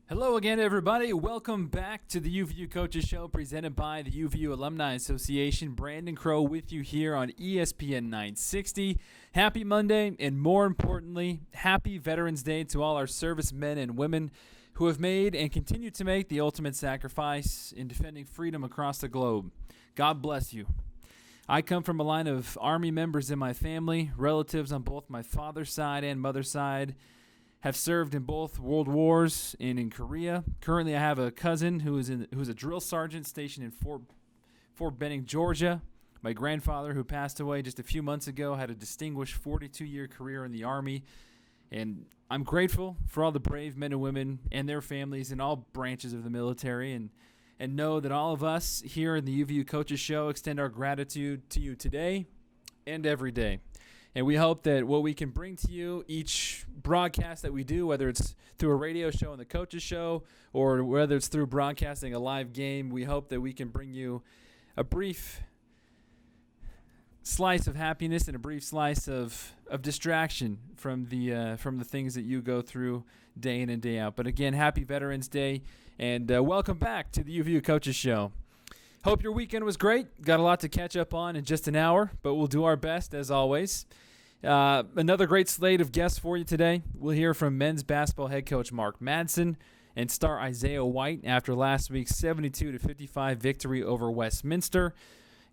Hello again, everybody. Welcome back to the UVU Coaches Show presented by the UVU Alumni Association. Brandon Crow with you here on ESPN 960. Happy Monday, and more importantly, happy Veterans Day to all our servicemen and women who have made and continue to make the ultimate sacrifice in defending freedom across the globe. God bless you. I come from a line of Army members in my family, relatives on both my father's side and mother's side. Have served in both world wars and in Korea. Currently, I have a cousin who's a drill sergeant stationed in Fort Benning, Georgia. My grandfather, who passed away just a few months ago, had a distinguished 42-year career in the Army. And I'm grateful for all the brave men and women and their families in all branches of the military, and know that all of us here in the UVU Coaches Show extend our gratitude to you today and every day. And we hope that what we can bring to you each broadcast that we do, whether it's through a radio show on the Coaches Show or whether it's through broadcasting a live game, we hope that we can bring you a brief slice of happiness and a brief slice of distraction from the things that you go through day in and day out. But again, happy Veterans Day, and welcome back to the UVU Coaches Show. Hope your weekend was great. Got a lot to catch up on in just an hour, but we'll do our best as always. Another great slate of guests for you today. We'll hear from men's basketball head coach Mark Madsen and star Isaiah White after last week's 72-55 victory over Westminster.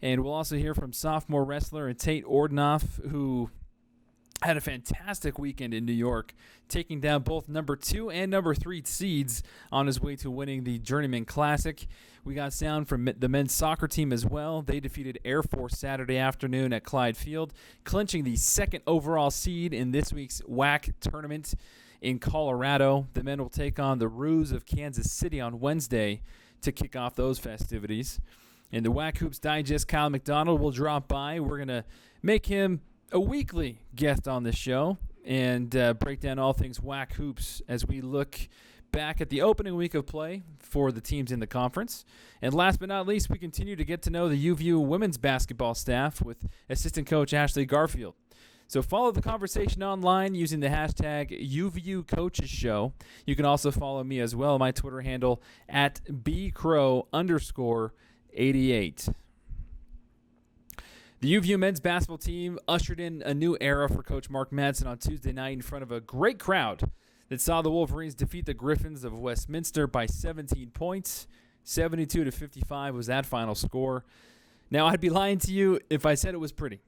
And we'll also hear from sophomore wrestler Tate Orndorff, who had a fantastic weekend in New York, taking down both number 2 and number 3 seeds on his way to winning the Journeyman Classic. We got sound from the men's soccer team as well. They defeated Air Force Saturday afternoon at Clyde Field, clinching the second overall seed in this week's WAC tournament in Colorado. The men will take on the Roos of Kansas City on Wednesday to kick off those festivities. And the WAC Hoops Digest, Kyle Mcdonald, will drop by. We're going to make him a weekly guest on this show and break down all things WAC Hoops as we look back at the opening week of play for the teams in the conference. And last but not least, we continue to get to know the UVU women's basketball staff with assistant coach Ashley Garfield. So follow the conversation online using the hashtag UVU Coaches Show. You can also follow me as well, my Twitter handle at bcrow_88. The UVU men's basketball team ushered in a new era for Coach Mark Madsen on Tuesday night in front of a great crowd that saw the Wolverines defeat the Griffins of Westminster by 17 points. 72-55 was that final score. Now, I'd be lying to you if I said it was pretty,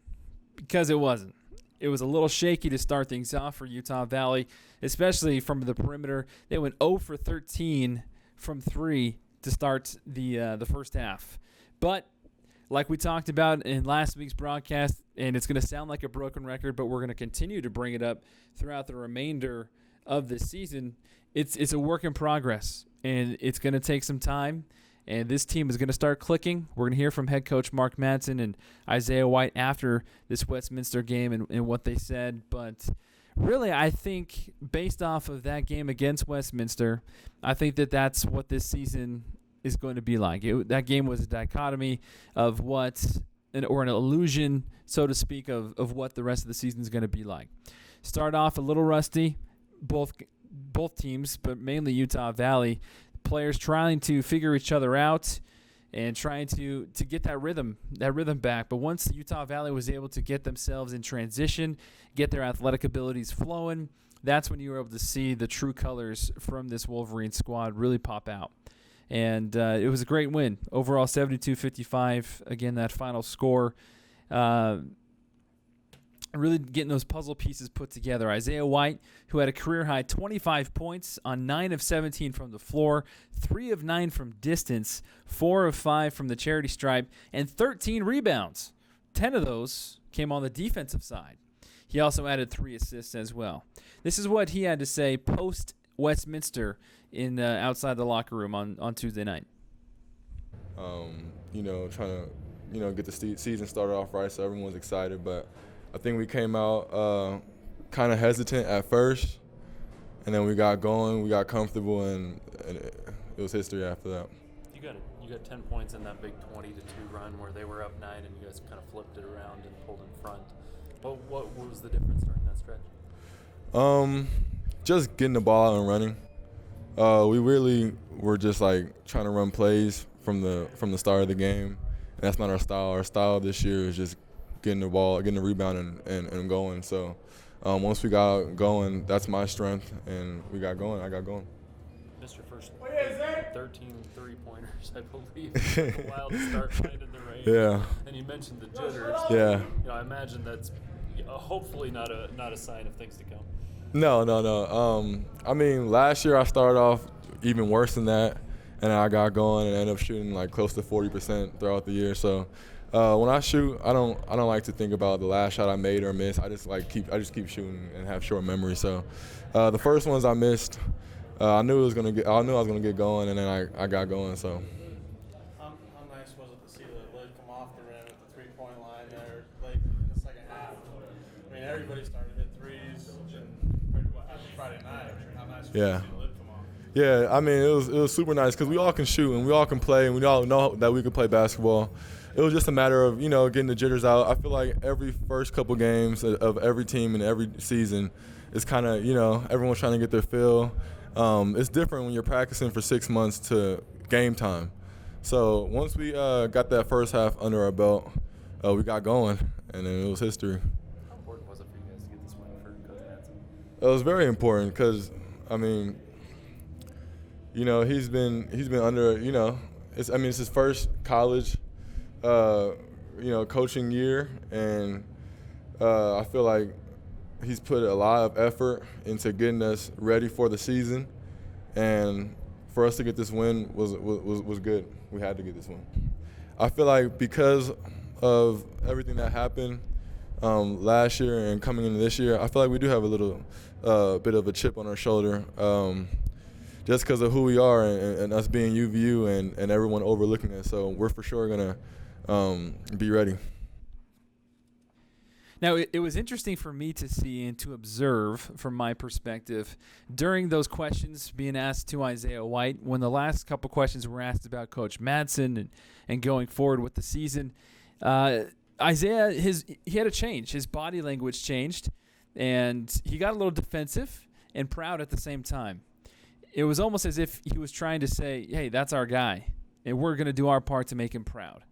because it wasn't. It was a little shaky to start things off for Utah Valley, especially from the perimeter. They went 0 for 13 from 3 to start the first half. But like we talked about in last week's broadcast, and it's going to sound like a broken record, but we're going to continue to bring it up throughout the remainder of the season, it's a work in progress, and it's going to take some time, and this team is going to start clicking. We're going to hear from head coach Mark Madsen and Isaiah White after this Westminster game and what they said, but really I think based off of that game against Westminster, I think that's what this season is going to be like. That game was a dichotomy of an illusion, so to speak, of what the rest of the season is going to be like. Start off a little rusty, both teams, but mainly Utah Valley. Players trying to figure each other out and trying to get that rhythm back. But once Utah Valley was able to get themselves in transition, get their athletic abilities flowing, that's when you were able to see the true colors from this Wolverine squad really pop out. And it was a great win. Overall, 72-55. Again, that final score. Really getting those puzzle pieces put together. Isaiah White, who had a career-high 25 points on 9 of 17 from the floor, 3 of 9 from distance, 4 of 5 from the charity stripe, and 13 rebounds. 10 of those came on the defensive side. He also added 3 assists as well. This is what he had to say post-Westminster in outside the locker room on Tuesday night. Trying to get the season started off right so everyone's excited, but I think we came out kind of hesitant at first, and then we got going, we got comfortable, and it was history after that. You got 10 points in that big 20-2 run where they were up 9 and you guys kind of flipped it around and pulled in front. What was the difference during that stretch? Just getting the ball out and running. We really were just like trying to run plays from the start of the game. And that's not our style. Our style this year is just getting the ball, getting the rebound, and going. So once we got going, that's my strength, and we got going. I got going. Missed your first 13 three-pointers, I believe. It took a while to start finding the range. Yeah. And you mentioned the jitters. Yeah. I imagine that's hopefully not a sign of things to come. No. I mean, last year I started off even worse than that, and I got going and ended up shooting like close to 40% throughout the year. So when I shoot, I don't like to think about the last shot I made or missed. I just keep shooting and have short memory. So the first ones I missed, I knew I was gonna get going, and then I got going. So. How nice was it to see the lid come off the rim at the three-point line there late in the second half? I mean, everybody started to hit threes after Friday night. How nice was it to see the lid come off? Yeah, I mean, it was super nice because we all can shoot and we all can play and we all know that we can play basketball. It was just a matter of, getting the jitters out. I feel like every first couple games of every team in every season is kind of, everyone's trying to get their feel. It's different when you're practicing for 6 months to game time. So once we got that first half under our belt, we got going, and then it was history. How important was it for you guys to get this win for Coach Madsen? It was very important because, I mean, he's been under, it's his first college, coaching year, and I feel like he's put a lot of effort into getting us ready for the season, and for us to get this win was good. We had to get this win. I feel like because of everything that happened last year and coming into this year, I feel like we do have a little bit of a chip on our shoulder, just because of who we are and us being UVU and everyone overlooking us. So we're for sure gonna be ready. Now, it was interesting for me to see and to observe from my perspective during those questions being asked to Isaiah White, when the last couple questions were asked about Coach Madsen and going forward with the season. Isaiah, he had a change. His body language changed, and he got a little defensive and proud at the same time. It was almost as if he was trying to say, hey, that's our guy, and we're going to do our part to make him proud.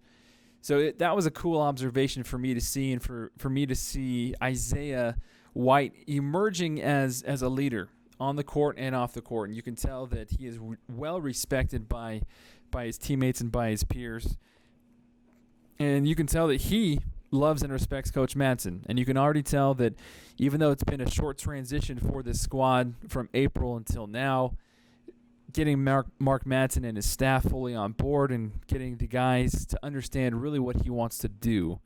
So that was a cool observation for me to see, and for me to see Isaiah White emerging as a leader on the court and off the court. And you can tell that he is well respected by his teammates and by his peers. And you can tell that he loves and respects Coach Madsen. And you can already tell that even though it's been a short transition for this squad from April until now, getting Mark Madsen and his staff fully on board and getting the guys to understand really what he wants to do,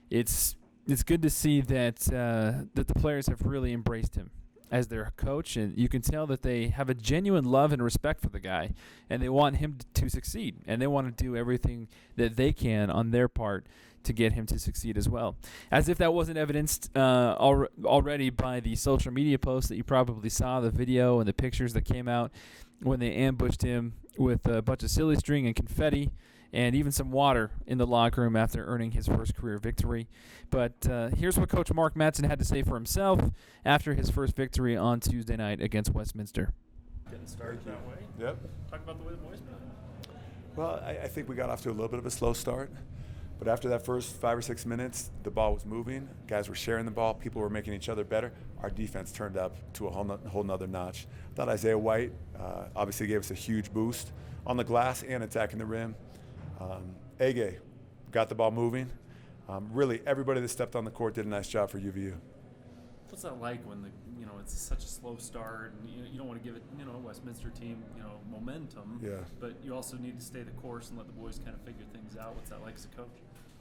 it's good to see that the players have really embraced him as their coach, and you can tell that they have a genuine love and respect for the guy, and they want him to succeed, and they want to do everything that they can on their part to get him to succeed as well. As if that wasn't evidenced already by the social media posts that you probably saw, the video and the pictures that came out when they ambushed him with a bunch of silly string and confetti and even some water in the locker room after earning his first career victory. But here's what Coach Mark Madsen had to say for himself after his first victory on Tuesday night against Westminster. Getting started that way. Yep. Talk about the way the boys played. Well, I think we got off to a little bit of a slow start. But after that first 5 or 6 minutes, the ball was moving. Guys were sharing the ball. People were making each other better. Our defense turned up to a whole nother notch. I thought Isaiah White obviously gave us a huge boost on the glass and attacking the rim. Ege got the ball moving. Really, everybody that stepped on the court did a nice job for UVU. What's that like when it's such a slow start, and you don't want to give it, Westminster team, momentum. Yeah. But you also need to stay the course and let the boys kind of figure things out. What's that like as a coach?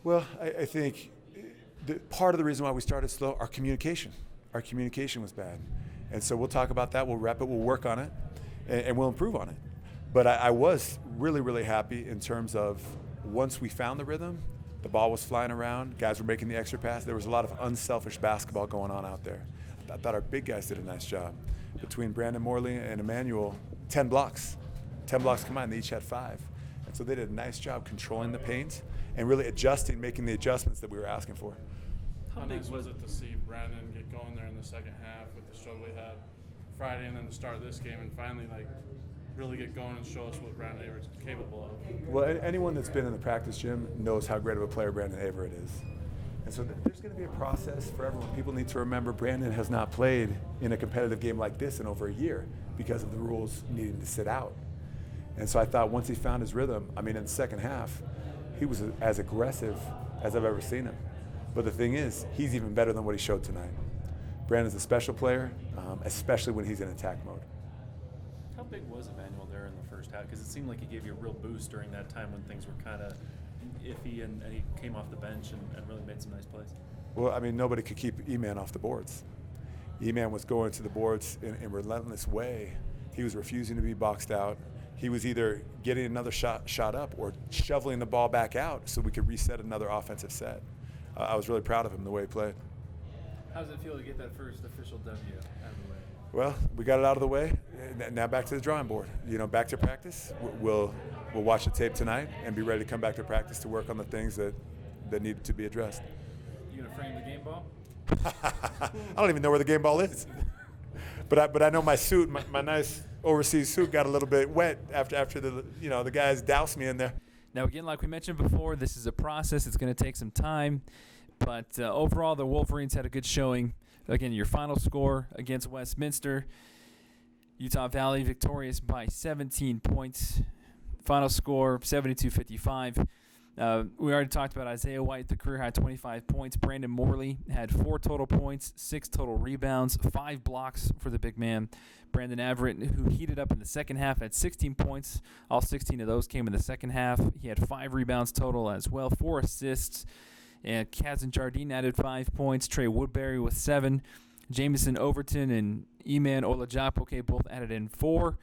Well, I think part of the reason why we started slow, our communication was bad. And so we'll talk about that. We'll rep it. We'll work on it, and we'll improve on it. But I was really, really happy in terms of once we found the rhythm, the ball was flying around, guys were making the extra pass. There was a lot of unselfish basketball going on out there. I thought our big guys did a nice job. Between Brandon Morley and Emmanuel, 10 blocks. 10 blocks combined, they each had 5. And so they did a nice job controlling the paint and really adjusting, making the adjustments that we were asking for. How nice was it to see Brandon get going there in the second half with the struggle he had Friday and then the start of this game, and finally really get going and show us what Brandon Averett's capable of. Well, anyone that's been in the practice gym knows how great of a player Brandon Averett is. And so there's going to be a process for everyone. People need to remember Brandon has not played in a competitive game like this in over a year because of the rules needing to sit out. And so I thought once he found his rhythm, I mean, in the second half, he was as aggressive as I've ever seen him. But the thing is, he's even better than what he showed tonight. Brandon's a special player, especially when he's in attack mode. How big was Emmanuel there in the first half? Because it seemed like he gave you a real boost during that time when things were kind of iffy, and he came off the bench and really made some nice plays. Well, I mean, nobody could keep E-Man off the boards. E-Man was going to the boards in a relentless way. He was refusing to be boxed out. He was either getting another shot up or shoveling the ball back out so we could reset another offensive set. I was really proud of him the way he played. How does it feel to get that first official W out of the way? Well, we got it out of the way. Now back to the drawing board. You know, back to practice. We'll watch the tape tonight and be ready to come back to practice to work on the things that need to be addressed. You gonna frame the game ball? I don't even know where the game ball is. But I know my suit, my nice overseas suit, got a little bit wet after the guys doused me in there. Now, again, like we mentioned before, this is a process. It's going to take some time. But overall, the Wolverines had a good showing. Again, your final score against Westminster. Utah Valley victorious by 17 points. Final score, 72-55. We already talked about Isaiah White, the career high 25 points. Brandon Morley had 4 total points, 6 total rebounds, 5 blocks for the big man. Brandon Averett, who heated up in the second half, had 16 points. All 16 of those came in the second half. He had 5 rebounds total as well, 4 assists. And Kazan Jardine added 5 points. Trey Woodbury with 7. Jamison Overton and Eman Olajapoke both added in 4.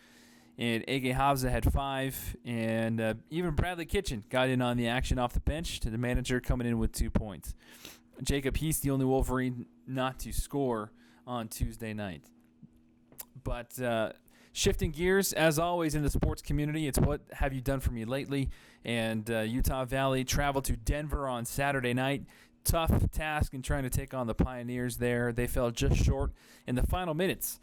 And Ege Havza had 5. And even Bradley Kitchen got in on the action off the bench, to the manager coming in with 2 points. Jacob Heath, the only Wolverine not to score on Tuesday night. But shifting gears, as always in the sports community, it's what have you done for me lately? And Utah Valley traveled to Denver on Saturday night. Tough task in trying to take on the Pioneers there. They fell just short in the final minutes.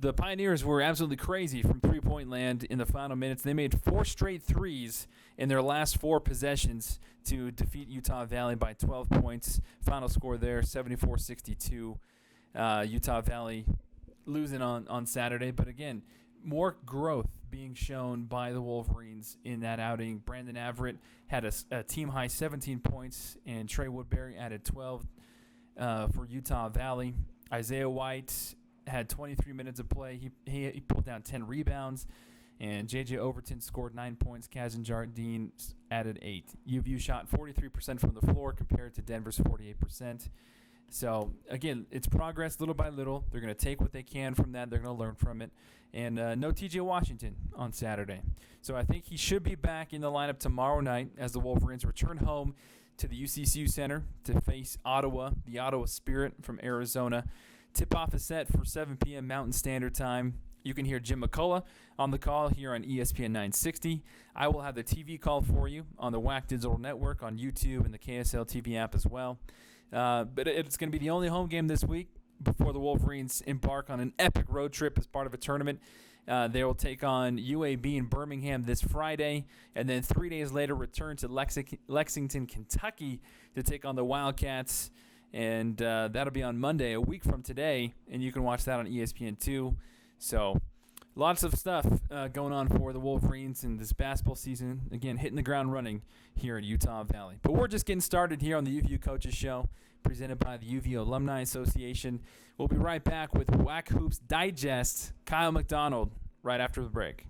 The Pioneers were absolutely crazy from three-point land in the final minutes. They made 4 straight threes in their last 4 possessions to defeat Utah Valley by 12 points. Final score there, 74-62. Utah Valley losing on Saturday. But again, more growth being shown by the Wolverines in that outing. Brandon Averett had a team-high 17 points, and Trey Woodbury added 12 for Utah Valley. Isaiah White had 23 minutes of play. He pulled down 10 rebounds, and J.J. Overton scored 9 points. Kazan Jardine added 8. UVU shot 43% from the floor compared to Denver's 48%. So, again, it's progress little by little. They're going to take what they can from that. They're going to learn from it. And no T.J. Washington on Saturday. So I think he should be back in the lineup tomorrow night as the Wolverines return home to the UCCU Center to face Ottawa, the Ottawa Spirit from Arizona. Tip-off is set for 7 p.m. Mountain Standard Time. You can hear Jim McCullough on the call here on ESPN 960. I will have the TV call for you on the WAC Digital Network, on YouTube, and the KSL TV app as well. But it's going to be the only home game this week before the Wolverines embark on an epic road trip as part of a tournament. They will take on UAB in Birmingham this Friday, and then 3 days later return to Lexington, Kentucky to take on the Wildcats. And that'll be on Monday, a week from today, and you can watch that on ESPN2. So lots of stuff going on for the Wolverines in this basketball season. Again, hitting the ground running here at Utah Valley. But we're just getting started here on the UVU Coaches Show, presented by the UVU Alumni Association. We'll be right back with WAC Hoops Digest, Kyle McDonald, right after the break.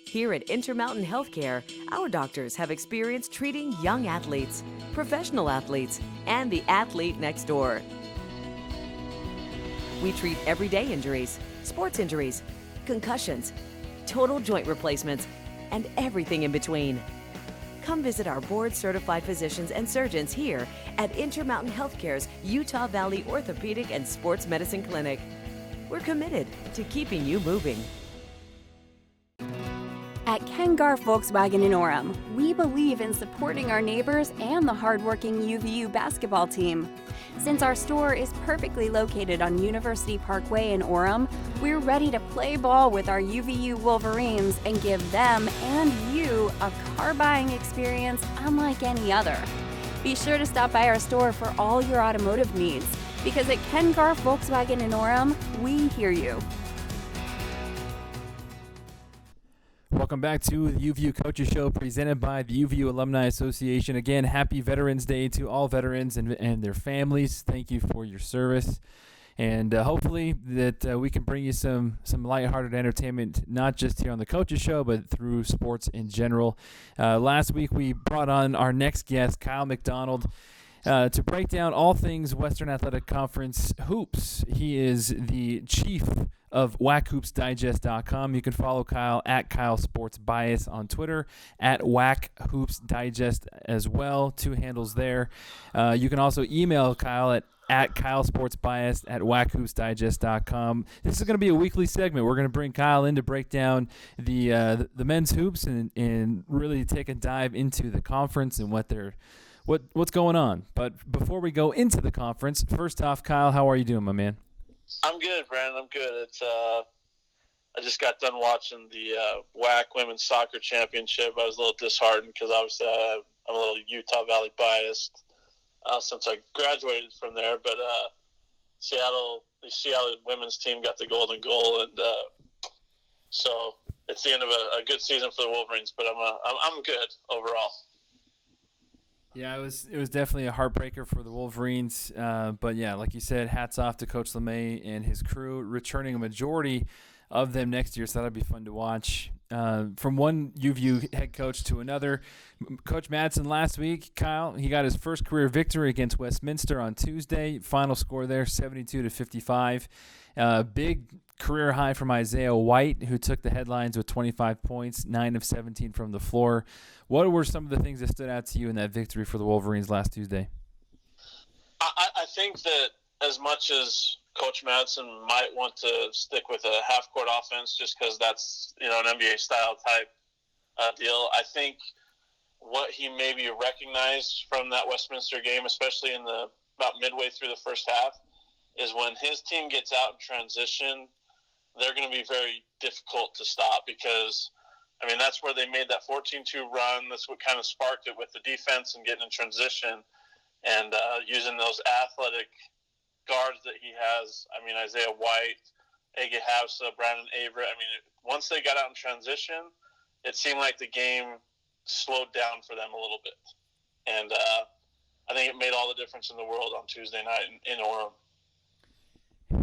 Here at Intermountain Healthcare, our doctors have experience treating young athletes, professional athletes, and the athlete next door. We treat everyday injuries, sports injuries, concussions, total joint replacements, and everything in between. Come visit our board-certified physicians and surgeons here at Intermountain Healthcare's Utah Valley Orthopedic and Sports Medicine Clinic. We're committed to keeping you moving. At Kengar Volkswagen in Orem, we believe in supporting our neighbors and the hardworking UVU basketball team. Since our store is perfectly located on University Parkway in Orem, we're ready to play ball with our UVU Wolverines and give them and you a car buying experience unlike any other. Be sure to stop by our store for all your automotive needs, because at Ken Garff Volkswagen in Orem, we hear you. Welcome back to the UVU Coaches Show presented by the UVU Alumni Association. Again, happy Veterans Day to all veterans and their families. Thank you for your service. And hopefully that we can bring you some lighthearted entertainment, not just here on the Coaches Show, but through sports in general. Last week we brought on our next guest, Kyle Mcdonald, to break down all things Western Athletic Conference hoops. He is the chief of WACHoopsDigest.com. You can follow Kyle at Kyle Sports Bias on Twitter, at WACHoopsDigest as well. 2 handles there. You can also email Kyle at Kyle Sports Bias at WACHoopsDigest.com. This is going to be a weekly segment. We're going to bring Kyle in to break down the men's hoops and really take a dive into the conference and what's going on. But before we go into the conference, first off, Kyle, how are you doing, my man? I'm good, Brandon. I'm good. I just got done watching the WAC Women's Soccer Championship. I was a little disheartened because obviously I'm a little Utah Valley biased since I graduated from there. But the Seattle women's team got the golden goal, and so it's the end of a good season for the Wolverines. But I'm good overall. Yeah, it was definitely a heartbreaker for the Wolverines. But yeah, like you said, hats off to Coach LeMay and his crew, returning a majority of them next year. So that'll be fun to watch. From one UVU head coach to another, Coach Madsen last week, Kyle, he got his first career victory against Westminster on Tuesday. Final score there, 72-55. Big career high from Isaiah White, who took the headlines with 25 points, 9 of 17 from the floor. What were some of the things that stood out to you in that victory for the Wolverines last Tuesday? I think that as much as Coach Madsen might want to stick with a half-court offense just because that's, an NBA-style type deal, I think what he maybe recognized from that Westminster game, especially in about midway through the first half, is when his team gets out in transition, they're going to be very difficult to stop because – that's where they made that 14-2 run. That's what kind of sparked it with the defense and getting in transition and using those athletic guards that he has. Isaiah White, Ege Havsa, Brandon Averett. Once they got out in transition, it seemed like the game slowed down for them a little bit. And I think it made all the difference in the world on Tuesday night in Orem.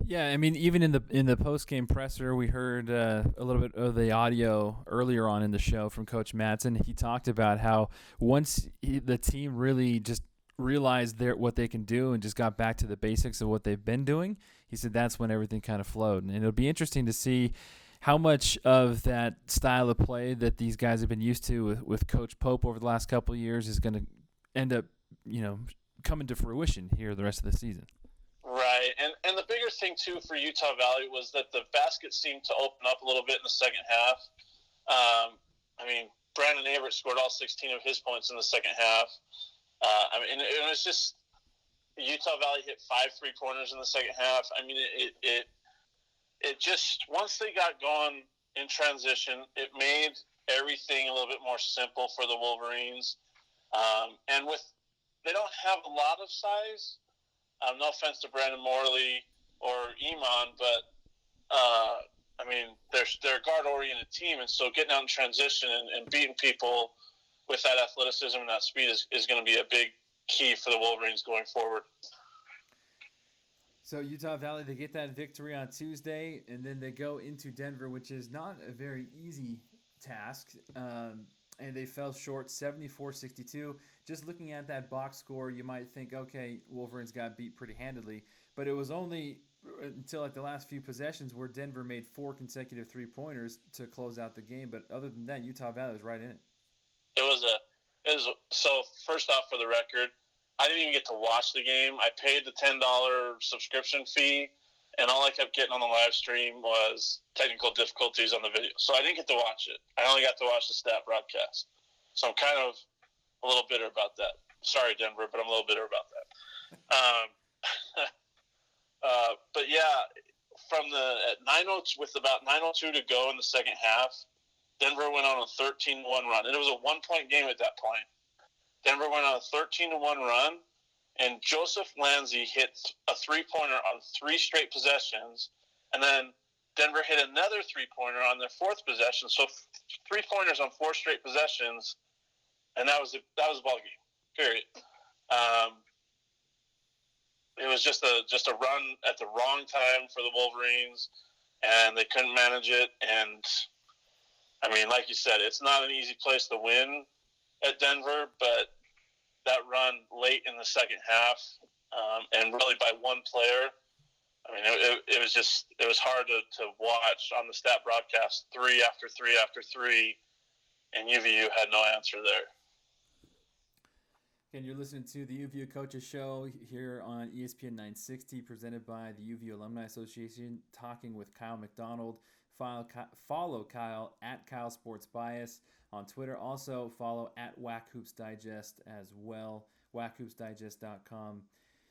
Yeah, even in the post-game presser, we heard a little bit of the audio earlier on in the show from Coach Madsen. He talked about how once the team really just realized what they can do and just got back to the basics of what they've been doing, he said that's when everything kind of flowed. And it'll be interesting to see how much of that style of play that these guys have been used to with Coach Pope over the last couple of years is going to end up, coming to fruition here the rest of the season. Right, and the bigger thing, too, for Utah Valley was that the basket seemed to open up a little bit in the second half. Brandon Averett scored all 16 of his points in the second half. It was just Utah Valley hit 5 3-pointers in the second half. It just, once they got going in transition, it made everything a little bit more simple for the Wolverines. They don't have a lot of size. No offense to Brandon Morley or Iman, but they're a guard-oriented team, and so getting out in transition and beating people with that athleticism and that speed is going to be a big key for the Wolverines going forward. So Utah Valley, they get that victory on Tuesday, and then they go into Denver, which is not a very easy task, and they fell short 74-62. Just looking at that box score, you might think, okay, Wolverines got beat pretty handedly, but it was only until the last few possessions where Denver made 4 consecutive 3-pointers to close out the game. But other than that, Utah Valley was right in it. So first off, for the record, I didn't even get to watch the game. I paid the $10 subscription fee, and all I kept getting on the live stream was technical difficulties on the video. So I didn't get to watch it. I only got to watch the stat broadcast. So I'm kind of a little bitter about that. Sorry, Denver, but I'm a little bitter about that. But yeah, with about 9:02 to go in the second half, Denver went on a 13-1 run, and it was a 1-point game at that point. Denver went on a 13-1 run, and Joseph Lanzi hit a three-pointer on 3 straight possessions, and then Denver hit another three-pointer on their 4th possession. So 3-pointers on 4 straight possessions, and that was a ball game. Period. It was just a run at the wrong time for the Wolverines, and they couldn't manage it. And I mean, like you said, it's not an easy place to win at Denver, but that run late in the second half, and really by one player, I mean, it was hard to watch on the stat broadcast, 3 after 3 after 3, and UVU had no answer there. And you're listening to the UVU Coaches Show here on ESPN 960, presented by the UVU Alumni Association, talking with Kyle McDonald. Follow Kyle at Kyle Sports Bias on Twitter. Also follow at Whack Hoops Digest as well, WhackHoopsDigest.com.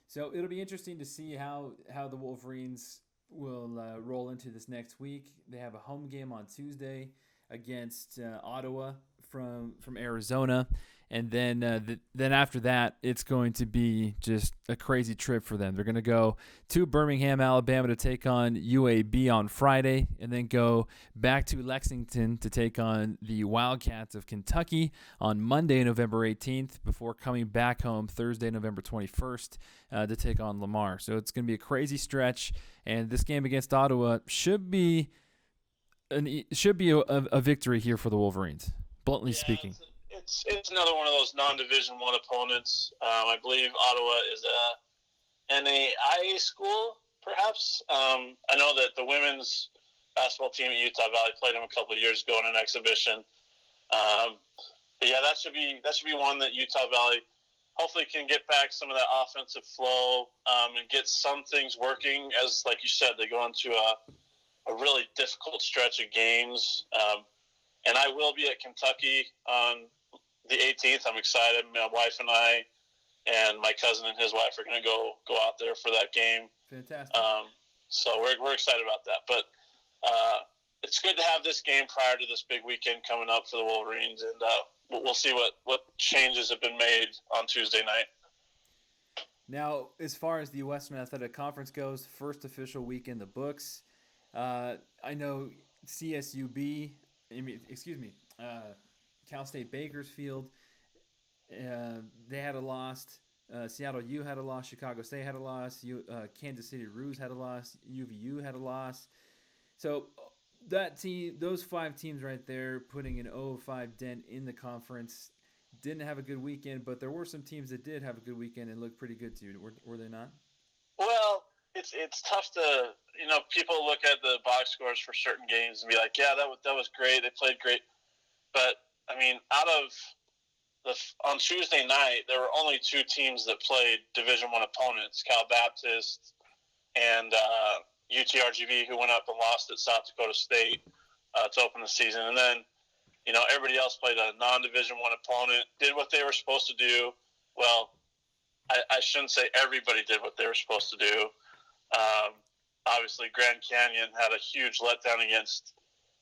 So it'll be interesting to see how the Wolverines will roll into this next week. They have a home game on Tuesday against Ottawa from Arizona. And then after that, it's going to be just a crazy trip for them. They're going to go to Birmingham, Alabama to take on UAB on Friday, and then go back to Lexington to take on the Wildcats of Kentucky on Monday, November 18th, before coming back home Thursday, November 21st to take on Lamar. So it's going to be a crazy stretch, and this game against Ottawa should be a victory here for the Wolverines, bluntly speaking. It's another one of those non-Division I opponents. I believe Ottawa is a NAIA school, perhaps. I know that the women's basketball team at Utah Valley played them a couple of years ago in an exhibition. But yeah, that should be one that Utah Valley hopefully can get back some of that offensive flow and get some things working. As like you said, they go into a really difficult stretch of games. And I will be at Kentucky on the 18th. I'm excited. My wife and I and my cousin and his wife are going to go out there for that game. Fantastic. So we're excited about that. But it's good to have this game prior to this big weekend coming up for the Wolverines, and we'll see what changes have been made on Tuesday night. Now, as far as the Western Athletic Conference goes, first official week in the books. I know Cal State Bakersfield, they had a loss. Seattle U had a loss. Chicago State had a loss. Kansas City Roos had a loss. UVU had a loss. So that team, those 5 teams right there, putting an 0-5 dent in the conference, didn't have a good weekend. But there were some teams that did have a good weekend and looked pretty good too. Were they not? Well, it's tough to, people look at the box scores for certain games and be like, yeah, that was great. They played great. But I mean, on Tuesday night, there were only 2 teams that played Division I opponents: Cal Baptist and UTRGV, who went up and lost at South Dakota State to open the season. And then, everybody else played a non-Division I opponent, did what they were supposed to do. Well, I shouldn't say everybody did what they were supposed to do. Obviously, Grand Canyon had a huge letdown against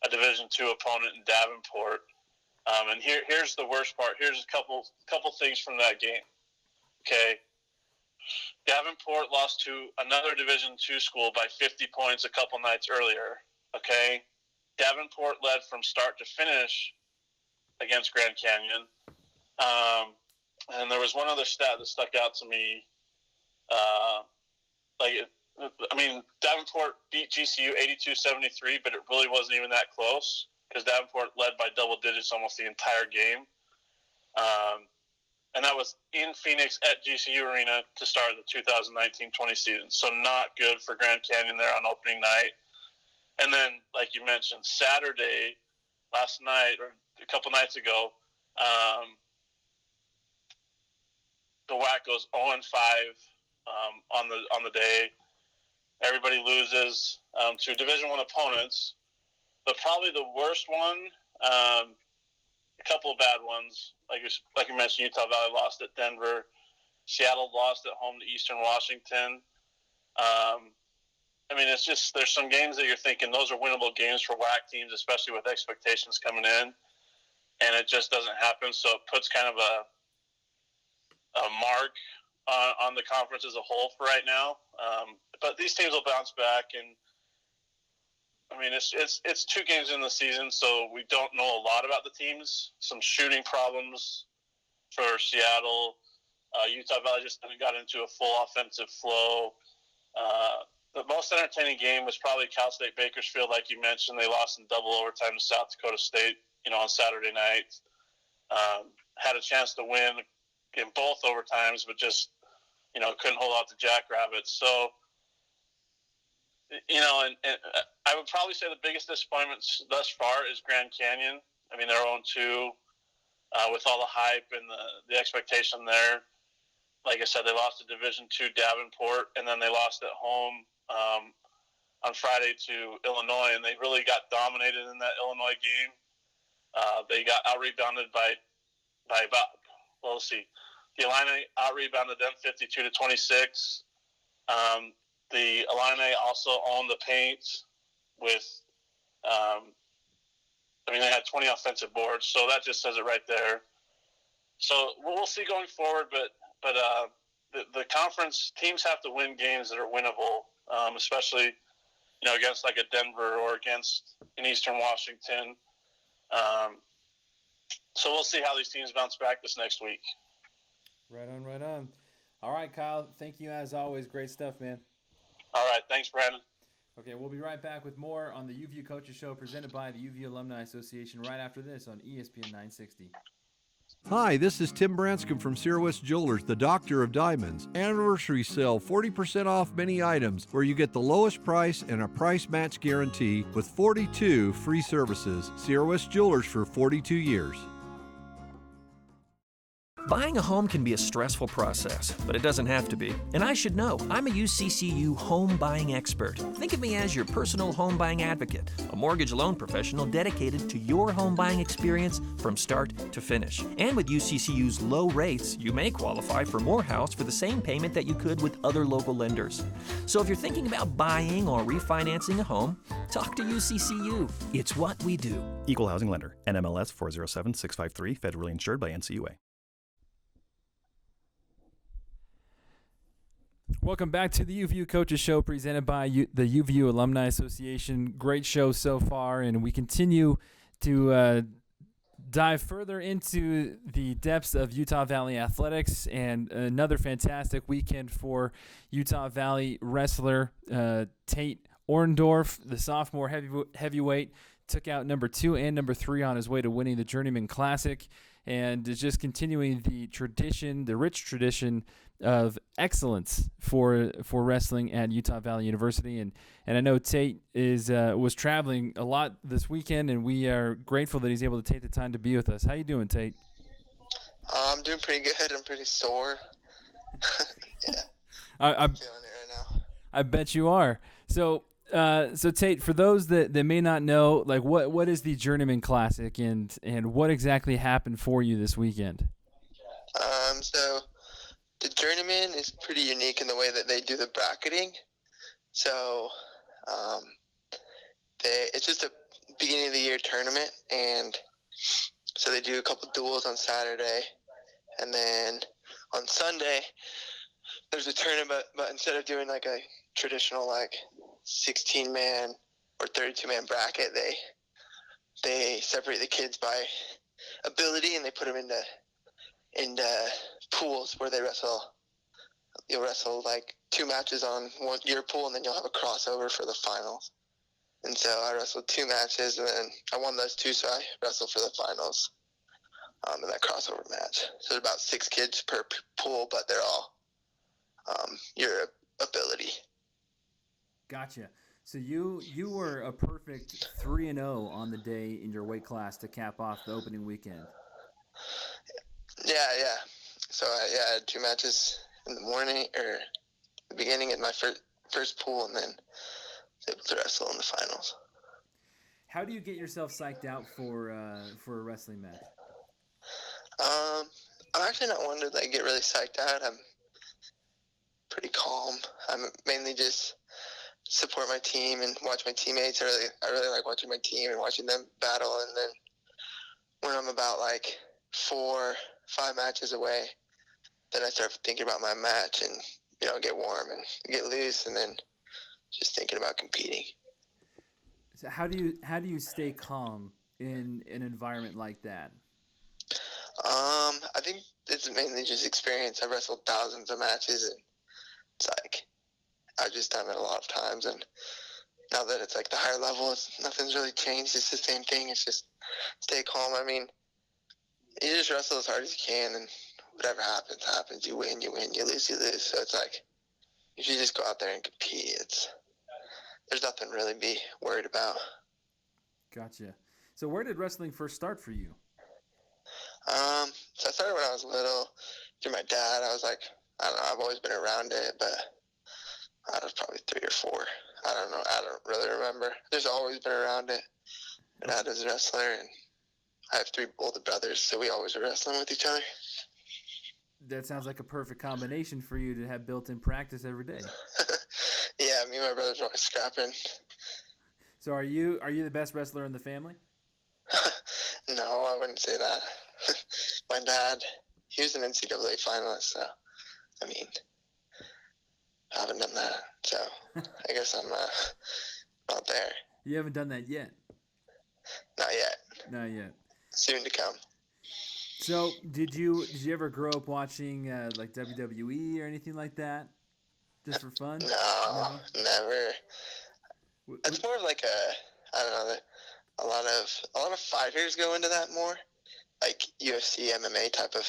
a Division II opponent in Davenport. And here's the worst part. Here's a couple things from that game. Okay. Davenport lost to another Division II school by 50 points a couple nights earlier. Okay. Davenport led from start to finish against Grand Canyon. And there was one other stat that stuck out to me. Davenport beat GCU 82-73, but it really wasn't even that close, because Davenport led by double digits almost the entire game. And that was in Phoenix at GCU Arena to start the 2019-20 season. So not good for Grand Canyon there on opening night. And then, like you mentioned, Saturday, last night, or a couple nights ago, the WAC goes 0-5 on the day. Everybody loses to Division I opponents. But probably the worst one, a couple of bad ones. Like you mentioned, Utah Valley lost at Denver. Seattle lost at home to Eastern Washington. I mean, it's just there's some games that you're thinking those are winnable games for WAC teams, especially with expectations coming in, and it just doesn't happen. So it puts kind of a mark on the conference as a whole for right now. But these teams will bounce back, and I mean, it's 2 games in the season, so we don't know a lot about the teams. Some shooting problems for Seattle. Utah Valley just got into a full offensive flow. The most entertaining game was probably Cal State Bakersfield, like you mentioned. They lost in double overtime to South Dakota State, on Saturday night. Had a chance to win in both overtimes, but just, couldn't hold out the Jackrabbits. So, and I would probably say the biggest disappointments thus far is Grand Canyon. I mean, they're 0-2 with all the hype and the expectation there. Like I said, they lost to Division II Davenport, and then they lost at home on Friday to Illinois, and they really got dominated in that Illinois game. They got out-rebounded by about, let's see, the Illini out-rebounded them 52-26. The Illini also owned the paint with, they had 20 offensive boards, so that just says it right there. So we'll see going forward, but the conference teams have to win games that are winnable, especially against like a Denver or against an Eastern Washington. So we'll see how these teams bounce back this next week. Right on, right on. All right, Kyle. Thank you as always. Great stuff, man. All right, thanks, Brandon. Okay, we'll be right back with more on the UVU Coaches Show presented by the UVU Alumni Association right after this on ESPN 960. Hi, this is Tim Branscombe from Sierra West Jewelers, the Doctor of Diamonds. Anniversary sale, 40% off many items, where you get the lowest price and a price match guarantee with 42 free services. Sierra West Jewelers for 42 years. Buying a home can be a stressful process, but it doesn't have to be. And I should know. I'm a UCCU home buying expert. Think of me as your personal home buying advocate, a mortgage loan professional dedicated to your home buying experience from start to finish. And with UCCU's low rates, you may qualify for more house for the same payment that you could with other local lenders. So if you're thinking about buying or refinancing a home, talk to UCCU. It's what we do. Equal Housing Lender, NMLS 407653, federally insured by NCUA. Welcome back to the UVU Coaches Show presented by the UVU Alumni Association. Great show so far, and we continue to dive further into the depths of Utah Valley athletics, and another fantastic weekend for Utah Valley wrestler Tate Orndorff, the sophomore heavyweight, took out number 2 and number 3 on his way to winning the Journeyman Classic, and is just continuing the tradition, the rich tradition of excellence for wrestling at Utah Valley University. And I know Tate was traveling a lot this weekend, and we are grateful that he's able to take the time to be with us. How you doing, Tate? I'm doing pretty good. I'm pretty sore. Yeah. I'm feeling it right now. I bet you are. So Tate, for those that may not know, like what is the Journeyman Classic, and what exactly happened for you this weekend? So the Journeyman is pretty unique in the way that they do the bracketing. So it's just a beginning of the year tournament, and so they do a couple duels on Saturday, and then on Sunday there's a tournament, but instead of doing like a traditional like 16-man or 32-man bracket, they separate the kids by ability, and they put them into pools where they wrestle. You'll wrestle like 2 matches on your pool, and then you'll have a crossover for the finals. And so I wrestled 2 matches, and then I won those 2, so I wrestled for the finals in that crossover match. So there's about 6 kids per pool, but they're all your ability. Gotcha. So you were a perfect 3-0 on the day in your weight class to cap off the opening weekend. Yeah. So I had 2 matches in the morning, or the beginning in my first pool, and then able to wrestle in the finals. How do you get yourself psyched out for a wrestling match? I'm actually not one to get really psyched out. calm. I'm mainly just support my team and watch my teammates. I really like watching my team and watching them battle. And then when I'm about like 4-5 matches away, then I start thinking about my match and, get warm and get loose, and then just thinking about competing. So how do you stay calm in an environment like that? I think it's mainly just experience. I've wrestled thousands of matches, and it's like I've just done it a lot of times. And now that it's like the higher level, nothing's really changed. It's the same thing. It's just stay calm. I mean, you just wrestle as hard as you can, and whatever happens, happens. You win, you lose, you lose. So it's like if you just go out there and compete, there's nothing really be worried about. Gotcha. So where did wrestling first start for you? So I started when I was little through my dad. I was like, I don't know, I've always been around it, but I was probably 3 or 4. I don't know. I don't really remember. Just always been around it. My dad was a wrestler, and I have 3 older brothers, so we always were wrestling with each other. That sounds like a perfect combination for you to have built-in practice every day. Yeah, me and my brothers are always scrapping. So are you the best wrestler in the family? No, I wouldn't say that. My dad, he was an NCAA finalist, so, I mean, I haven't done that. So I guess I'm not there. You haven't done that yet? Not yet. Not yet. Soon to come. So did you ever grow up watching like WWE or anything like that, just for fun? No, never. It's more of like I don't know. A lot of fighters go into that more, like UFC, MMA type of.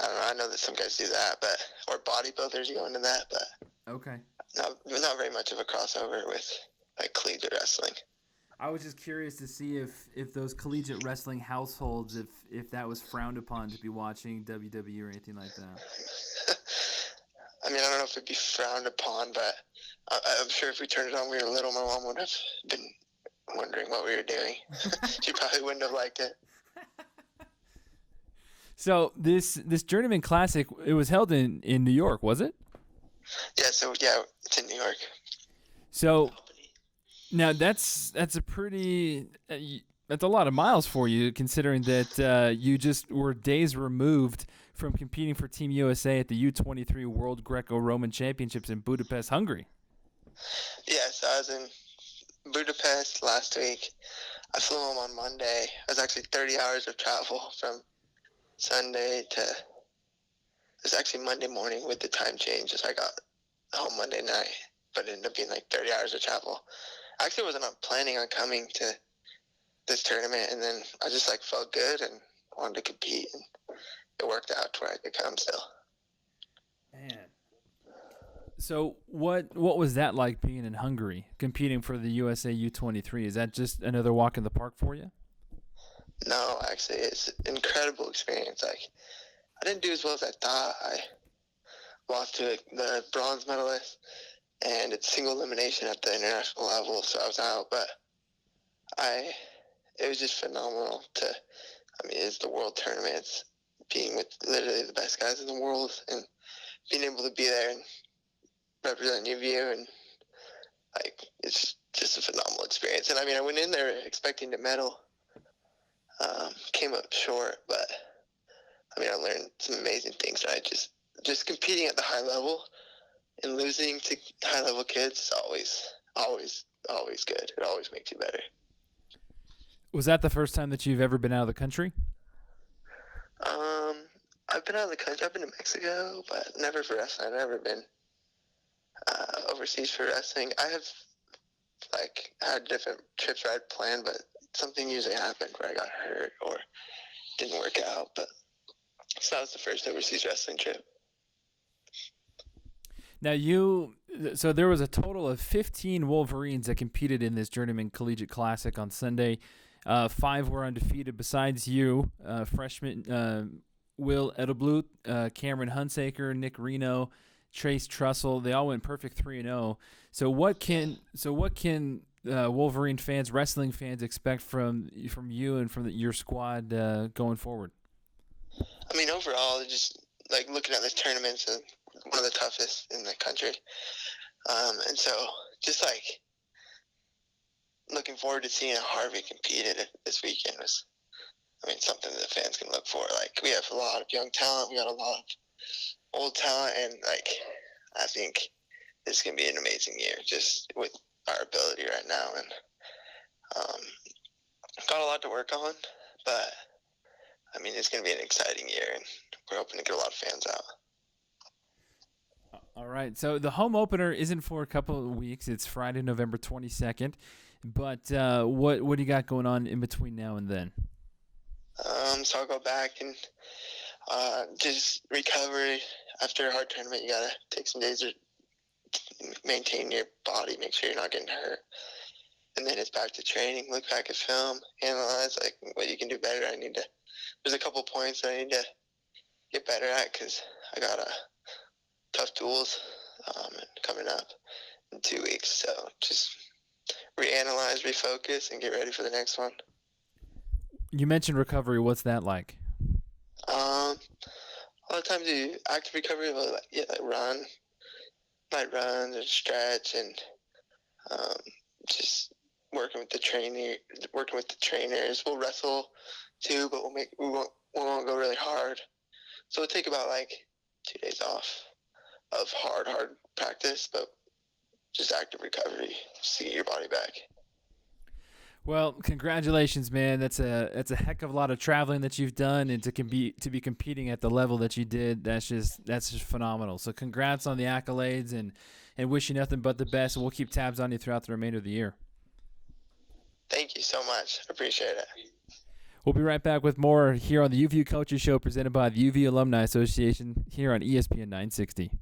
I don't know. I know that some guys do that, or bodybuilders go into that, but okay. Not very much of a crossover with like collegiate wrestling. I was just curious to see if those collegiate wrestling households, if that was frowned upon to be watching WWE or anything like that. I mean, I don't know if it'd be frowned upon, but I'm sure if we turned it on when we were little, my mom would have been wondering what we were doing. She probably wouldn't have liked it. So this Journeyman Classic, it was held in New York, was it? Yeah, it's in New York. So now that's a lot of miles for you, considering that you just were days removed from competing for Team USA at the U23 World Greco-Roman Championships in Budapest, Hungary. Yeah, so I was in Budapest last week. I flew home on Monday. It was actually 30 hours of travel from Sunday to it was actually Monday morning with the time change. So I got home Monday night, but it ended up being like 30 hours of travel. I actually wasn't planning on coming to this tournament, and then I just like felt good and wanted to compete, and it worked out to where I could come still. Man. So what was that like being in Hungary, competing for the USA U23? Is that just another walk in the park for you? No, actually, it's an incredible experience. Like, I didn't do as well as I thought. I lost to the bronze medalist, and it's single elimination at the international level, so I was out. But it was just phenomenal it's the world tournament. It's being with literally the best guys in the world and being able to be there and represent UVU, and it's just a phenomenal experience. And I went in there expecting to medal, came up short, but I learned some amazing things. I just competing at the high level and losing to high level kids is always good. It always makes you better. Was that the first time that you've ever been out of the country? I've been out of the country. I've been to Mexico, but never for wrestling. I've never been overseas for wrestling. I have had different trips where I'd planned, but something usually happened where I got hurt or didn't work out. But so that was the first overseas wrestling trip. Now so there was a total of 15 Wolverines that competed in this Journeyman Collegiate Classic on Sunday. 5 were undefeated besides you, freshman Will Edelblut, Cameron Hunsaker, Nick Reno, Trace Trussell. They all went perfect 3-0. So what can Wolverine fans, wrestling fans, expect from you and from your squad going forward? Overall, just looking at this tournament, one of the toughest in the country. And so just like looking forward to seeing Harvey compete in it this weekend was, something that the fans can look for. Like, we have a lot of young talent. We got a lot of old talent. And, like, I think this can be an amazing year just with our ability right now. And got a lot to work on. But, it's going to be an exciting year. And we're hoping to get a lot of fans out. All right. So the home opener isn't for a couple of weeks. It's Friday, November 22nd. But what do you got going on in between now and then? So I'll go back and just recovery. After a hard tournament, you got to take some days to maintain your body, make sure you're not getting hurt. And then it's back to training, look back at film, analyze like what you can do better. There's a couple points that I need to get better at because I got tough duels coming up in 2 weeks. So just reanalyze, refocus, and get ready for the next one. You mentioned recovery. What's that like? A lot of times you active recovery will run, light runs or stretch, and just working with the trainers. We'll wrestle too, but we won't go really hard. So it'll take about 2 days off of hard practice, but just active recovery just to get your body back. Well, congratulations, man. That's a heck of a lot of traveling that you've done, and to be competing at the level that you did, that's just phenomenal. So congrats on the accolades, and wish you nothing but the best, and we'll keep tabs on you throughout the remainder of the year. Thank you so much. I appreciate it. We'll be right back with more here on the UVU Coaches Show presented by the UVU Alumni Association here on ESPN 960.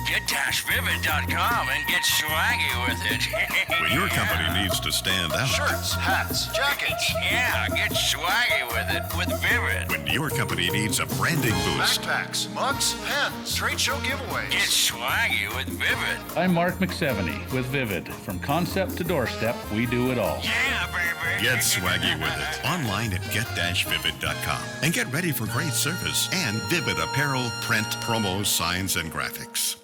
Get-Vivid.com and get swaggy with it. When your company needs to stand out. Shirts, hats, jackets. Yeah, get swaggy with it with Vivid. When your company needs a branding boost. Backpacks, mugs, pens, trade show giveaways. Get swaggy with Vivid. I'm Mark McSeveny with Vivid. From concept to doorstep, we do it all. Yeah, baby. Get swaggy with it. Online at get-vivid.com. And get ready for great service and Vivid apparel, print, promos, signs, and graphics.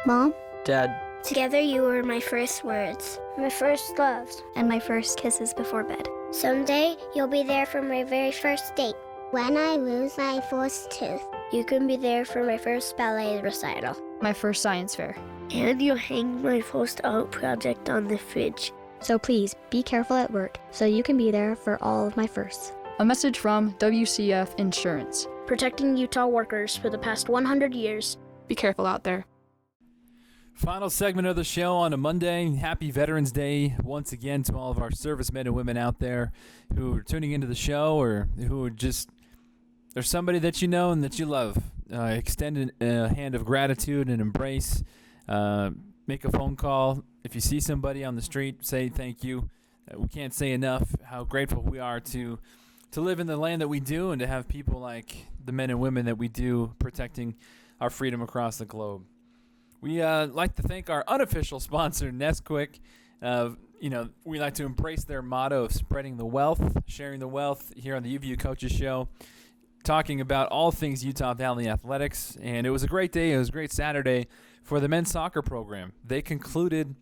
Mom? Dad? Together you were my first words, my first loves, and my first kisses before bed. Someday you'll be there for my very first date. When I lose my first tooth. You can be there for my first ballet recital. My first science fair. And you'll hang my first art project on the fridge. So please, be careful at work so you can be there for all of my firsts. A message from WCF Insurance. Protecting Utah workers for the past 100 years. Be careful out there. Final segment of the show on a Monday. Happy Veterans Day once again to all of our servicemen and women out there who are tuning into the show or who are just, there's somebody that you know and that you love. Extend a hand of gratitude and embrace. Make a phone call. If you see somebody on the street, say thank you. We can't say enough how grateful we are to live in the land that we do and to have people like the men and women that we do protecting our freedom across the globe. We like to thank our unofficial sponsor, Nesquik. We like to embrace their motto of spreading the wealth, sharing the wealth here on the UVU Coaches Show, talking about all things Utah Valley athletics. And it was a great day. It was a great Saturday for the men's soccer program. They concluded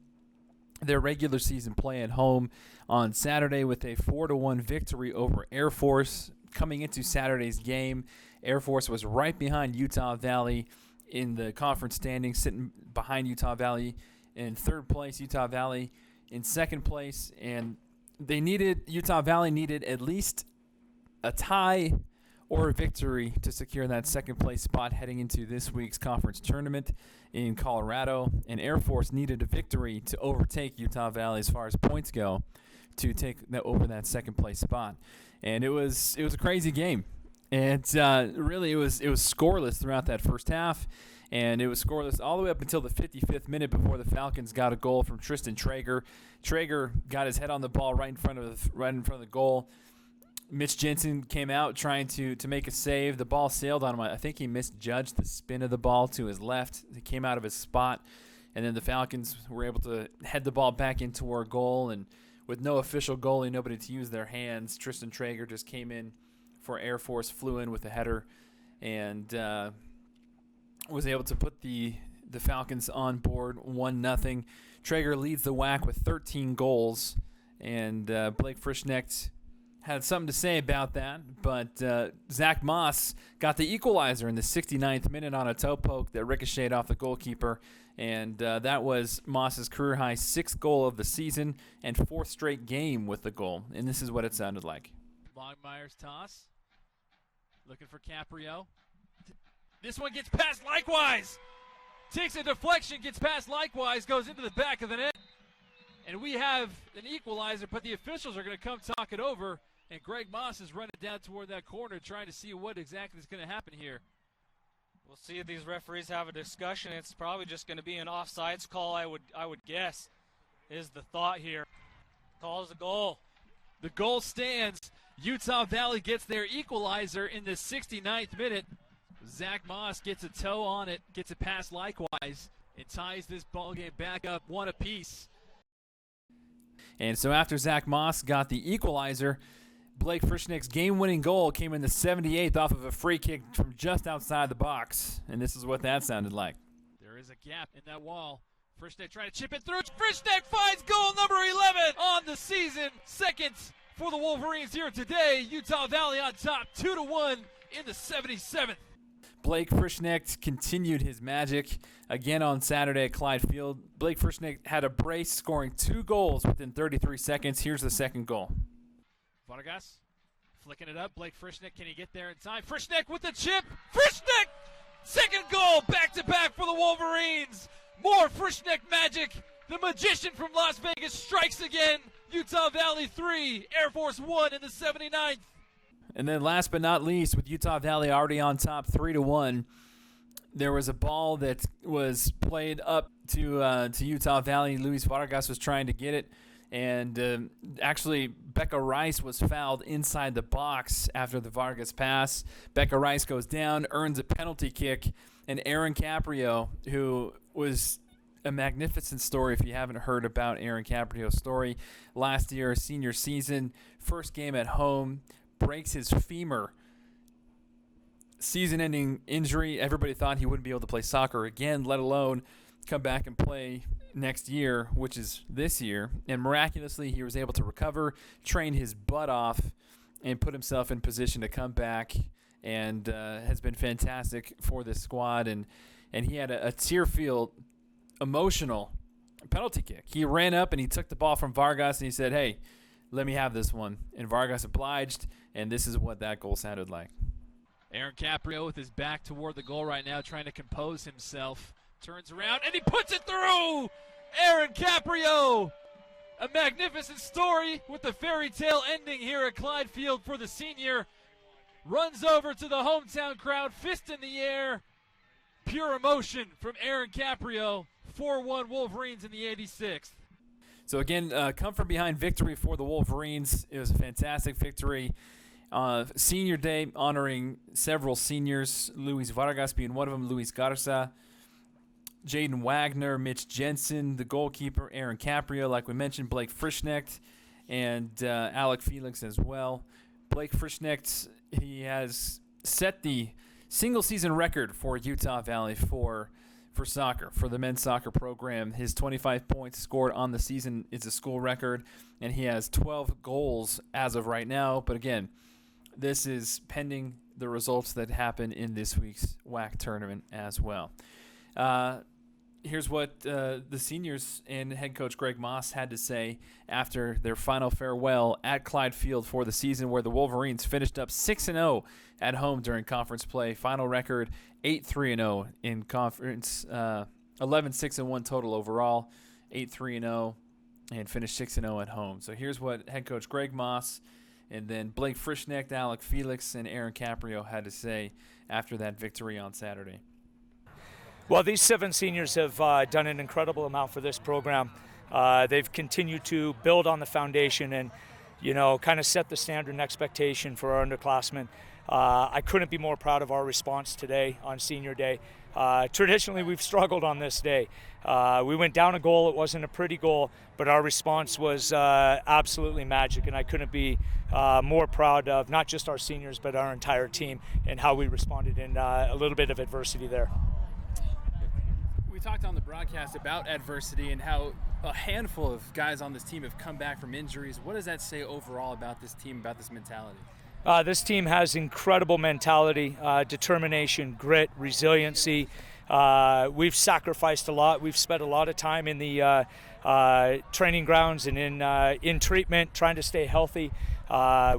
their regular season play at home on Saturday with a 4-1 victory over Air Force. Coming into Saturday's game, Air Force was right behind Utah Valley in the conference standings, sitting behind Utah Valley in third place, Utah Valley in second place, and Utah Valley needed at least a tie or a victory to secure that second place spot heading into this week's conference tournament in Colorado, and Air Force needed a victory to overtake Utah Valley as far as points go to take over that second place spot. And it was a crazy game. And really, it was scoreless throughout that first half, and it was scoreless all the way up until the 55th minute before the Falcons got a goal from Tristan Traeger. Traeger got his head on the ball right in front of the goal. Mitch Jensen came out trying to make a save. The ball sailed on him. I think he misjudged the spin of the ball to his left. It came out of his spot, and then the Falcons were able to head the ball back into our goal. And with no official goalie, nobody to use their hands, Tristan Traeger just came in for Air Force, flew in with a header, and was able to put the Falcons on board 1-0. Traeger leads the WAC with 13 goals, and Blake Frischknecht had something to say about that, but Zach Moss got the equalizer in the 69th minute on a toe poke that ricocheted off the goalkeeper, and that was Moss's career-high 6th goal of the season and 4th straight game with the goal, and this is what it sounded like. Longmire's toss, looking for Caprio. This one gets past Likewise. Takes a deflection, gets past Likewise, goes into the back of the net. And we have an equalizer, but the officials are going to come talk it over. And Greg Moss is running down toward that corner trying to see what exactly is going to happen here. We'll see if these referees have a discussion. It's probably just going to be an offsides call, I would guess, is the thought here. Calls the goal. The goal stands. Utah Valley gets their equalizer in the 69th minute. Zach Moss gets a toe on it, gets it past Likewise, and ties this ball game back up 1 apiece. And so after Zach Moss got the equalizer, Blake Frischknecht's game-winning goal came in the 78th off of a free kick from just outside the box. And this is what that sounded like. There is a gap in that wall. Frischknecht trying to chip it through. Frischknecht finds goal number 11 on the season. Second for the Wolverines here today. Utah Valley on top 2-1 in the 77th. Blake Frischknecht continued his magic again on Saturday at Clyde Field. Blake Frischknecht had a brace, scoring 2 goals within 33 seconds. Here's the second goal. Vargas flicking it up. Blake Frischknecht, can he get there in time? Frischknecht with the chip. Frischknecht! Second goal, back-to-back for the Wolverines. More Frischknecht magic. The magician from Las Vegas strikes again. Utah Valley 3, Air Force 1 in the 79th. And then last but not least, with Utah Valley already on top 3-1, there was a ball that was played up to Utah Valley. Luis Vargas was trying to get it, and actually Becca Rice was fouled inside the box after the Vargas pass. Becca Rice goes down, earns a penalty kick, and Aaron Caprio, who was a magnificent story if you haven't heard about Aaron Caprio's story, last year, senior season, first game at home, breaks his femur, season-ending injury. Everybody thought he wouldn't be able to play soccer again, let alone come back and play next year, which is this year. And miraculously, he was able to recover, train his butt off, and put himself in position to come back, and has been fantastic for this squad. And he had a tear-filled, emotional penalty kick. He ran up and he took the ball from Vargas, and he said, "Hey, let me have this one." And Vargas obliged, and this is what that goal sounded like. Aaron Caprio with his back toward the goal right now, trying to compose himself. Turns around, and he puts it through! Aaron Caprio! A magnificent story with the fairy tale ending here at Clyde Field for the senior. Runs over to the hometown crowd, fist in the air. Pure emotion from Aaron Caprio. 4-1 Wolverines in the 86th. So again, come from behind victory for the Wolverines. It was a fantastic victory. Senior Day honoring several seniors, Luis Vargas being one of them, Luis Garza, Jaden Wagner, Mitch Jensen, the goalkeeper, Aaron Caprio, like we mentioned, Blake Frischknecht, and Alec Felix as well. Blake Frischknecht, he has set the single-season record for Utah Valley for soccer, for the men's soccer program. His 25 points scored on the season is a school record, and he has 12 goals as of right now. But again, this is pending the results that happen in this week's WAC tournament as well. Here's what the seniors and head coach Greg Moss had to say after their final farewell at Clyde Field for the season, where the Wolverines finished up 6-0 at home during conference play. Final record 8-3-0 in conference, 11-6-1 total overall, 8-3-0, and finished 6-0 at home. So here's what head coach Greg Moss and then Blake Frischknecht, Alec Felix, and Aaron Caprio had to say after that victory on Saturday. Well, these 7 seniors have done an incredible amount for this program. They've continued to build on the foundation and, kind of set the standard and expectation for our underclassmen. I couldn't be more proud of our response today on Senior Day. Traditionally, we've struggled on this day. We went down a goal. It wasn't a pretty goal, but our response was absolutely magic, and I couldn't be more proud of not just our seniors, but our entire team and how we responded in a little bit of adversity there. We talked on the broadcast about adversity and how a handful of guys on this team have come back from injuries. What does that say overall about this team, about this mentality? This team has incredible mentality, determination, grit, resiliency. We've sacrificed a lot. We've spent a lot of time in the training grounds and in treatment, trying to stay healthy.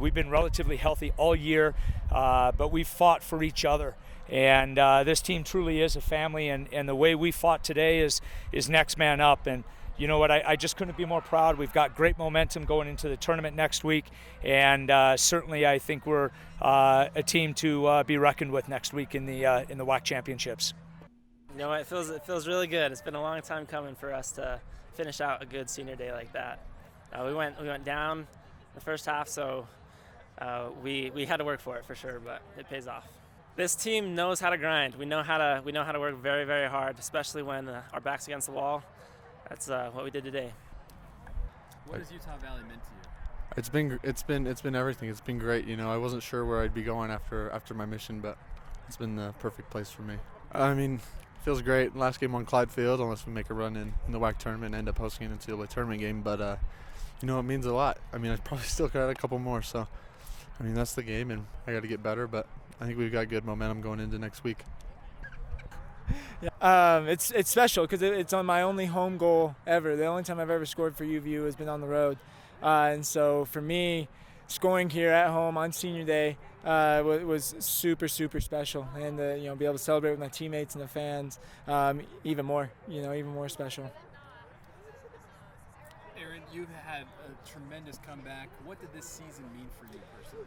We've been relatively healthy all year, but we've fought for each other. And this team truly is a family, and the way we fought today is next man up. And you know what, I just couldn't be more proud. We've got great momentum going into the tournament next week, and certainly I think we're a team to be reckoned with next week in the WAC championships. You know, it feels really good. It's been a long time coming for us to finish out a good senior day like that. We went down the first half, so we had to work for it for sure, but it pays off. This team knows how to grind. We know how to work very, very hard, especially when our back's against the wall. That's what we did today. What has Utah Valley meant to you? It's been everything. It's been great. You know, I wasn't sure where I'd be going after my mission, but it's been the perfect place for me. I mean, it feels great. Last game on Clyde Field, unless we make a run in the WAC tournament and end up hosting an NCAA tournament game, but you know, it means a lot. I mean, I probably still got a couple more, so I mean, that's the game, and I got to get better, but I think we've got good momentum going into next week. Yeah. It's special because it's on my only home goal ever. The only time I've ever scored for UVU has been on the road. And so for me, scoring here at home on senior day was super, super special. And you know, be able to celebrate with my teammates and the fans, even more special. Aaron, you've had a tremendous comeback. What did this season mean for you personally?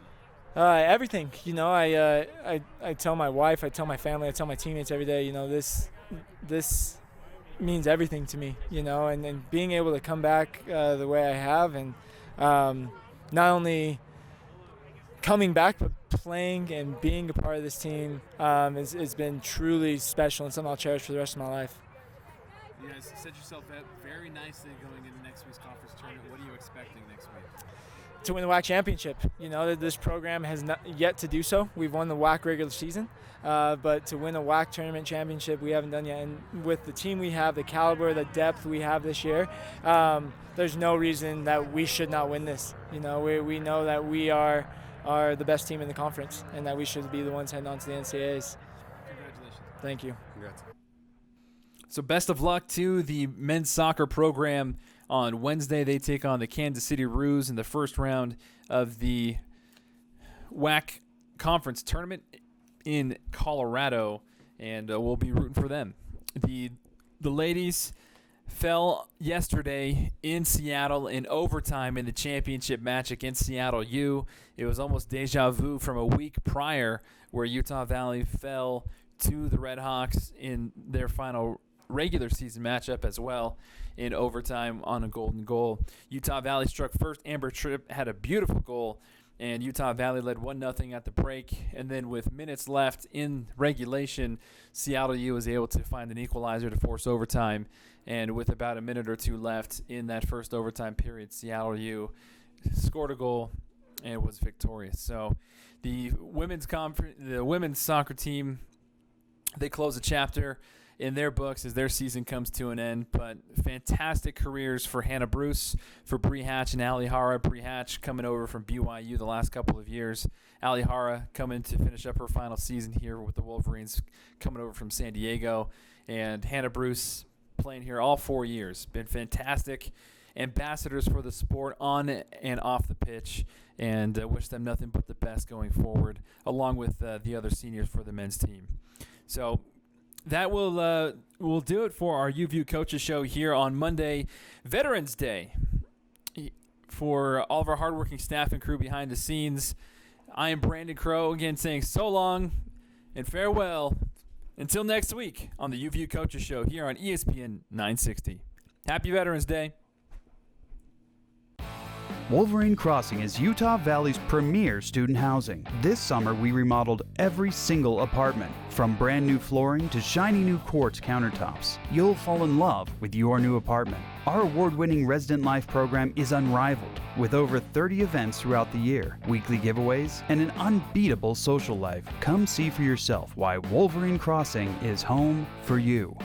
Everything. You know, I tell my wife, I tell my family, I tell my teammates every day, you know, this means everything to me, you know, and being able to come back the way I have, and not only coming back, but playing and being a part of this team has been truly special and something I'll cherish for the rest of my life. You guys set yourself up very nicely going into next week's conference tournament. What are you expecting next week? To win the WAC championship. You know, this program has not yet to do so. We've won the WAC regular season, but to win a WAC tournament championship, we haven't done yet. And with the team we have, the caliber, the depth we have this year, there's no reason that we should not win this. You know, we know that we are the best team in the conference, and that we should be the ones heading on to the NCAAs. Congratulations. Thank you. Congrats. So best of luck to the men's soccer program. On Wednesday, they take on the Kansas City Roos in the first round of the WAC conference tournament in Colorado, and we'll be rooting for them. The ladies fell yesterday in Seattle in overtime in the championship match against Seattle U. It was almost deja vu from a week prior where Utah Valley fell to the Red Hawks in their final regular season matchup as well in overtime on a golden goal. Utah Valley struck first. Amber Tripp had a beautiful goal, and Utah Valley led 1-0 at the break. And then with minutes left in regulation, Seattle U was able to find an equalizer to force overtime. And with about a minute or two left in that first overtime period, Seattle U scored a goal and was victorious. So the women's soccer team, they close a chapter in their books as their season comes to an end. But fantastic careers for Hannah Bruce, for Bree Hatch and Allie Hara. Bree Hatch coming over from BYU the last couple of years. Allie Hara coming to finish up her final season here with the Wolverines, coming over from San Diego. And Hannah Bruce playing here all 4 years. Been fantastic ambassadors for the sport on and off the pitch, and wish them nothing but the best going forward, along with the other seniors for the men's team. So that will do it for our UVU Coaches Show here on Monday, Veterans Day. For all of our hardworking staff and crew behind the scenes, I am Brandon Crow, again saying so long and farewell until next week on the UVU Coaches Show here on ESPN 960. Happy Veterans Day. Wolverine Crossing is Utah Valley's premier student housing. This summer, we remodeled every single apartment, from brand new flooring to shiny new quartz countertops. You'll fall in love with your new apartment. Our award-winning Resident Life program is unrivaled, with over 30 events throughout the year, weekly giveaways, and an unbeatable social life. Come see for yourself why Wolverine Crossing is home for you.